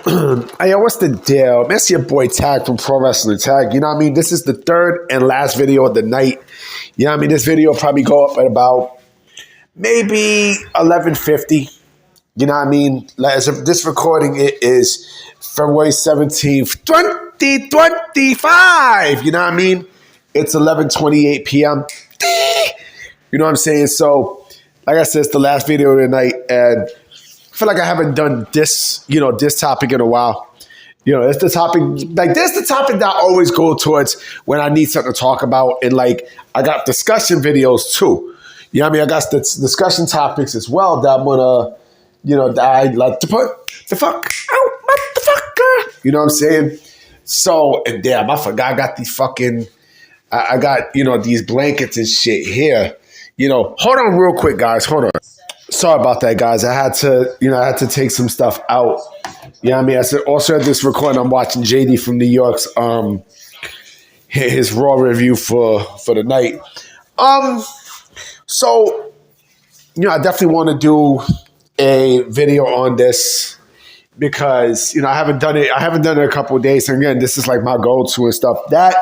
Hey, what's the deal? It's your boy Tag from Pro Wrestling Tag. You know what I mean? This is the third and last video of the night. You know what I mean? This video will probably go up at about maybe 11:50. You know what I mean? As of this recording, it is February 17th, 2025. You know what I mean? It's 11:28 p.m. You know what I'm saying? So, like I said, it's the last video of the night, and I feel like I haven't done this, this topic in a while. It's the topic, like this is the topic that I always go towards when I need something to talk about. And like, I got discussion videos too. You know what I mean? I got the discussion topics as well that I'm gonna, that I like to put the fuck out, motherfucker. You know what I'm saying? So, and damn, I forgot I got these fucking, I got, these blankets and shit here. Hold on real quick, guys. Hold on. Sorry about that, guys. I had to take some stuff out. You know what I mean? I also at this recording, I'm watching JD from New York's his Raw review for the night. So, I definitely want to do a video on this because, I haven't done it. I haven't done it in a couple of days. And again, this is like my go-to and stuff. That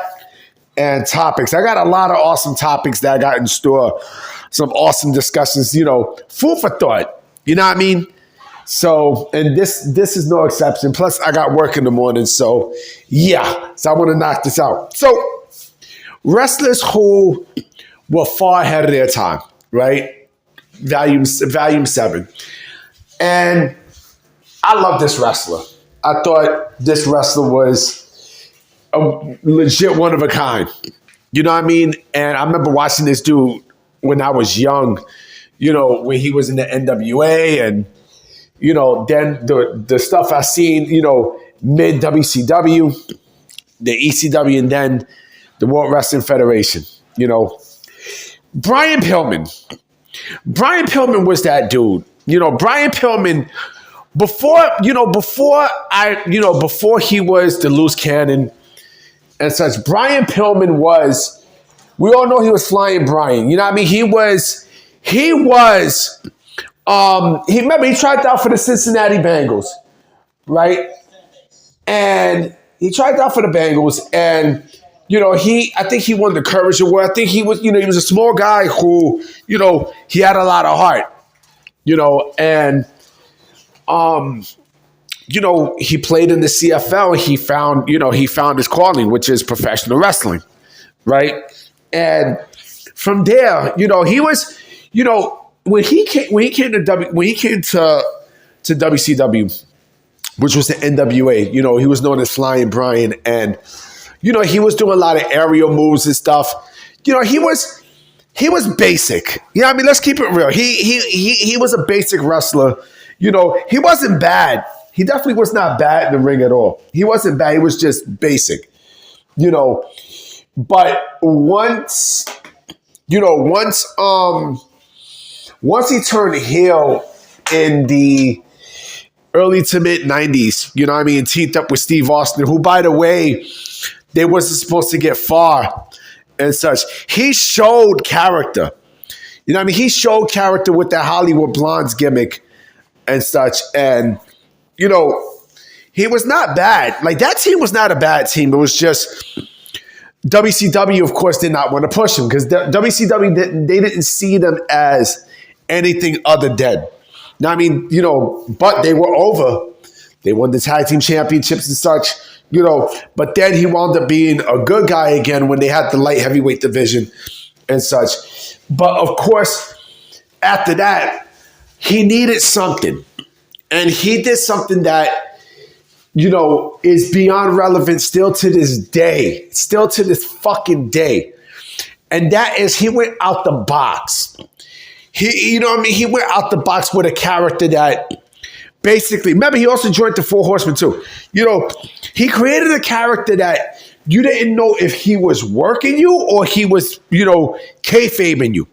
and topics. I got a lot of awesome topics that I got in store. Some awesome discussions, food for thought. You know what I mean? So, and this is no exception. Plus, I got work in the morning. So, yeah. So, I want to knock this out. So, wrestlers who were far ahead of their time, right? Volume 7. And I love this wrestler. I thought this wrestler was a legit one of a kind. You know what I mean? And I remember watching this dude when I was young, when he was in the NWA and, then the stuff I seen, mid WCW, the ECW, and then the World Wrestling Federation, Brian Pillman. Brian Pillman was that dude. Brian Pillman, before he was the loose cannon and such, Brian Pillman was, we all know he was Flying Brian. You know what I mean? He tried out for the Cincinnati Bengals, right? And he tried out for the Bengals and, I think he won the Courage Award. I think he was, he was a small guy who, he had a lot of heart, and, he played in the CFL and he found his calling, which is professional wrestling, right? And from there, he was, when he came to WCW, which was the NWA, he was known as Flying Brian, and he was doing a lot of aerial moves and stuff. He was basic. I mean, let's keep it real. He was a basic wrestler. He wasn't bad. He definitely was not bad in the ring at all. He wasn't bad. He was just basic. But once he turned heel in the early to mid 90s, teamed up with Steve Austin, who, by the way, they wasn't supposed to get far and such. He showed character. He showed character with that Hollywood Blondes gimmick and such. And, he was not bad. Like, that team was not a bad team. It was just WCW, of course, did not want to push him because WCW didn't see them as anything other than. But they were over. They won the tag team championships and such, But then he wound up being a good guy again when they had the light heavyweight division and such. But of course, after that, he needed something. And he did something that, is beyond relevant still to this day. Still to this fucking day. And that is he went out the box. He went out the box with a character that basically, remember, he also joined the Four Horsemen too. He created a character that you didn't know if he was working you or he was, kayfabing you.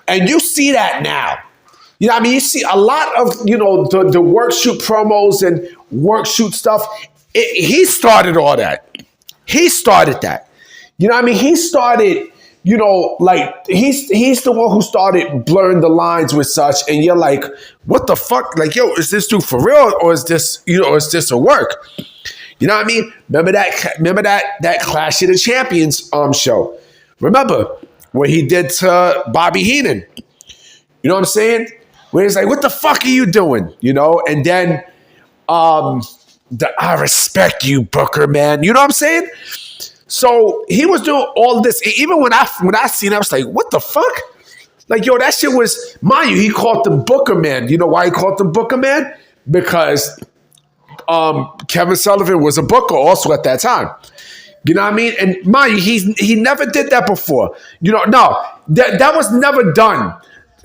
And you see that now. You see a lot of, the work shoot promos and work shoot stuff. He started all that. He started that. He started, like he's the one who started blurring the lines with such, and you're like, what the fuck? Like, yo, is this dude for real, or is this, is this a work? You know what I mean? Remember that Clash of the Champions show? Remember what he did to Bobby Heenan? You know what I'm saying? Where he's like, what the fuck are you doing? And then I respect you, Booker, man. You know what I'm saying? So he was doing all this. Even when I seen it, I was like, what the fuck? Like, yo, that shit was, mind you, he called them Booker Man. You know why he called them Booker Man? Because Kevin Sullivan was a booker also at that time. You know what I mean? And mind you, he never did that before. No, that was never done.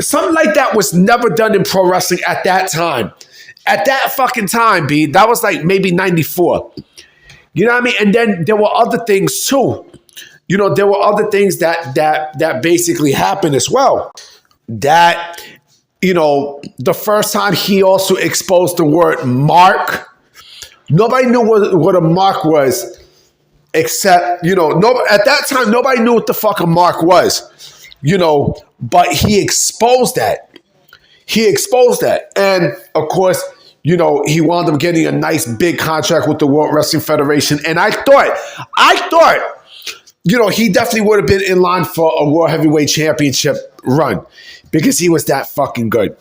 Something like that was never done in pro wrestling at that time. At that fucking time, B, that was like maybe 94. You know what I mean? And then there were other things too. There were other things that basically happened as well. That, the first time he also exposed the word mark. Nobody knew what a mark was, except, at that time, nobody knew what the fuck a mark was. But he exposed that. And of course, he wound up getting a nice big contract with the World Wrestling Federation. And I thought, he definitely would have been in line for a World Heavyweight Championship run because he was that fucking good.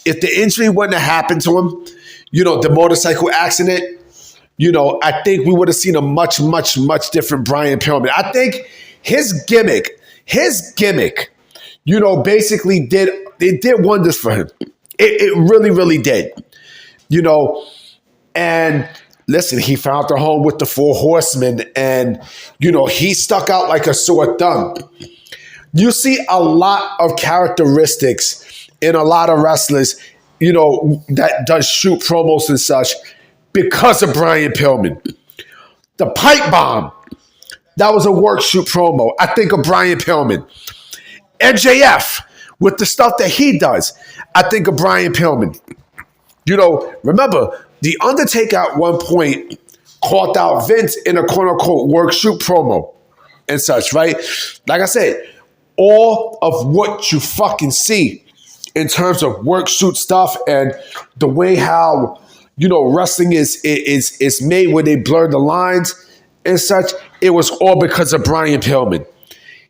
If the injury wouldn't have happened to him, the motorcycle accident, I think we would have seen a much, much, much different Brian Pillman. I think his gimmick, basically did wonders for him. It really, really did. And listen, he found a home with the Four Horsemen, and, he stuck out like a sore thumb. You see a lot of characteristics in a lot of wrestlers, that does shoot promos and such because of Brian Pillman. The pipe bomb, that was a work shoot promo. I think of Brian Pillman. MJF, with the stuff that he does, I think of Brian Pillman. Remember, The Undertaker at one point called out Vince in a quote-unquote work shoot promo and such, right? Like I said, all of what you fucking see in terms of work shoot stuff and the way how, wrestling is made where they blur the lines and such, it was all because of Brian Pillman.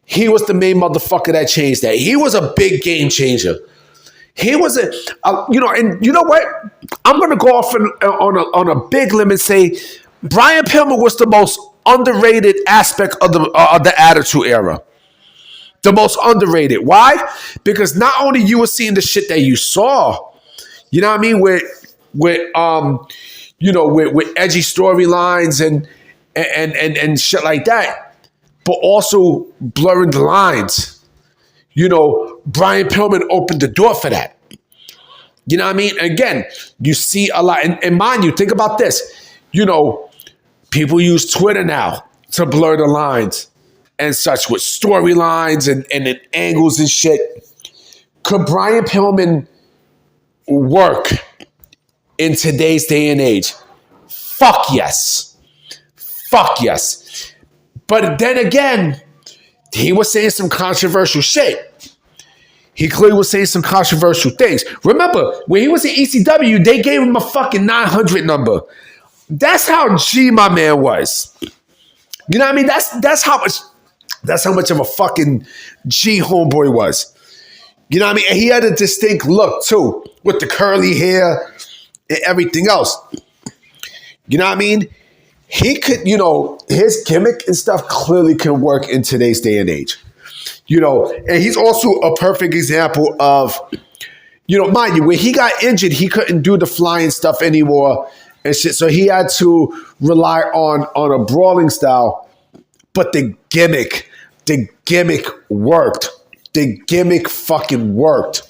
He was the main motherfucker that changed that. He was a big game changer. He was and you know what? I'm going to go off on a big limb and say Brian Pillman was the most underrated aspect of the Attitude Era. The most underrated. Why? Because not only you were seeing the shit that you saw, you know what I mean, with edgy storylines and shit like that, but also blurring the lines. Brian Pillman opened the door for that. You know what I mean? Again, you see a lot. And mind you, think about this. People use Twitter now to blur the lines and such with storylines and angles and shit. Could Brian Pillman work in today's day and age? Fuck yes. But then again, he was saying some controversial shit. He clearly was saying some controversial things. Remember, when he was in ECW, they gave him a fucking 900 number. That's how G my man was. You know what I mean? That's how much of a fucking G homeboy was. You know what I mean? And he had a distinct look too, with the curly hair and everything else. You know what I mean? He could, his gimmick and stuff clearly can work in today's day and age. And he's also a perfect example of, mind you, when he got injured, he couldn't do the flying stuff anymore and shit. So he had to rely on a brawling style. But the gimmick worked. The gimmick fucking worked.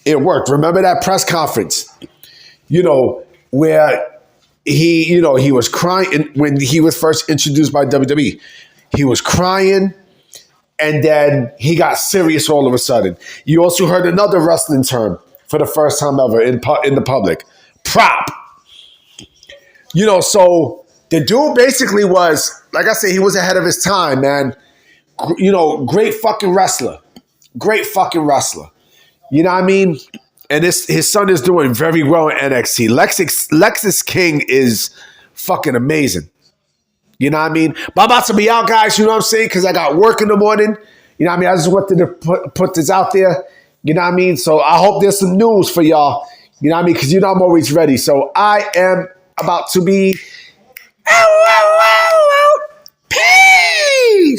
It worked. Remember that press conference, where he was crying when he was first introduced by WWE. He was crying, and then he got serious all of a sudden. You also heard another wrestling term for the first time ever in the public: prop. So the dude basically was, like I said, he was ahead of his time, man. great fucking wrestler. Great fucking wrestler. You know what I mean? And his son is doing very well in NXT. Lexus King is fucking amazing. You know what I mean? But I'm about to be out, guys. You know what I'm saying? Because I got work in the morning. You know what I mean? I just wanted to put this out there. You know what I mean? So I hope there's some news for y'all. You know what I mean? Because you know I'm always ready. So I am about to be out. Peace!